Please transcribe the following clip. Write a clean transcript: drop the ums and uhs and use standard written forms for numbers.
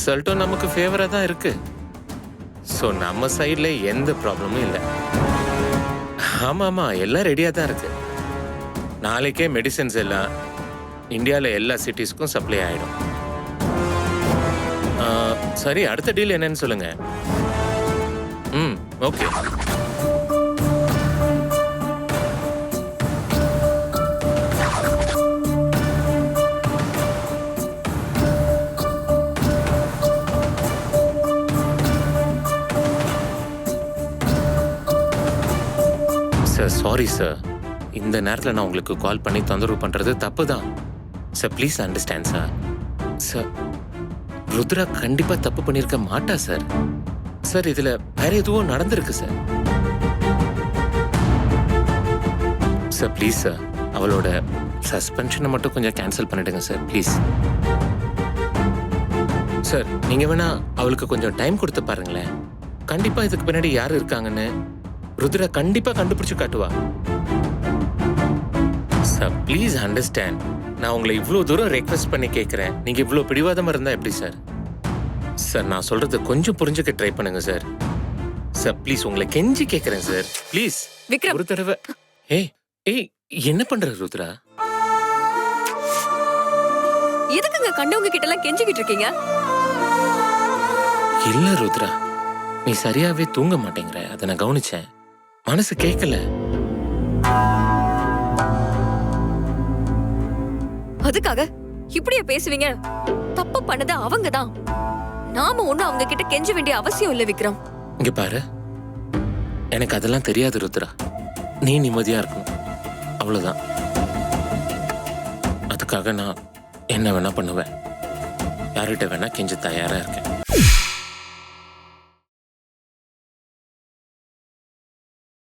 ரிசல்ட்டும் நமக்கு ஃபேவரா தான் இருக்கு. ஸோ நம்ம சைடில் எந்த ப்ராப்ளமும் இல்லை. ஆமாம், எல்லாம் ரெடியாக தான் இருக்கு. நாளைக்கே மெடிசன்ஸ் எல்லாம் இந்தியாவில் எல்லா சிட்டிஸ்க்கும் சப்ளை ஆகிடும். சரி, அடுத்த டீல் என்னன்னு சொல்லுங்க. ஓகே. Sir, sorry sir. இந்த நேரத்தில் நான் உங்களுக்கு கால் பண்ணி தொந்தரவு பண்ணுறது தப்பு தான் sir. Please understand sir. Sir, Rudra கண்டிப்பாக தப்பு பண்ணியிருக்க மாட்டா சார். சார், இதில் வேற எதுவும் நடந்திருக்கு சார். சார், ப்ளீஸ் சார், அவளோட சஸ்பென்ஷனை மட்டும் கொஞ்சம் கேன்சல் பண்ணிடுங்க சார், ப்ளீஸ். சார், நீங்கள் வேணா அவளுக்கு கொஞ்சம் டைம் கொடுத்து பாருங்களேன். கண்டிப்பாக இதுக்கு பின்னாடி யார் இருக்காங்கன்னு ருத்ரா கண்டிப்பா கண்டுபிடிச்சு காட்டுவா. Sir, please understand. நான் உங்களை இவ்வளோ தூரம் ரெக்வெஸ்ட் பண்ணி கேட்குறேன். நீங்க இவ்வளோ பிடிவாதமா இருந்தா எப்படி சார்? சார், நான் சொல்றது கொஞ்சம் புரிஞ்சுக்க ட்ரை பண்ணுங்க சார். சார், ப்ளீஸ், உங்களை கெஞ்சி கேட்குறேன் சார், ப்ளீஸ். விக்ரம், ஒரு தடவை. ஏய், என்ன பண்ற ருத்ரா? எதுக்குங்க கண்டவங்க கிட்ட எல்லாம் கெஞ்சிக்கிட்டு இருக்கீங்க? இல்ல ருத்ரா, நீ சரியாவே தூங்க மாட்டேங்கிற. அதை நான் கவனிச்சேன். மனசு கேட்கல. அதுக்காக இப்படியே பேசுவீங்க? தப்பு பண்ணது அவங்க தான். நாம ஒண்ணும் அவங்க கிட்ட கெஞ்ச வேண்டிய அவசியம் இல்ல விக்ரம். இங்க பாரு, எனக்கு அதெல்லாம் தெரியாது ருத்ரா. நீ நிம்மதியா இருக்கணும், அவ்வளவுதான். அதுக்காக நான் என்ன வேணா பண்ணுவேன். யார்கிட்ட வேணா கெஞ்ச தயாரா இருக்கேன்.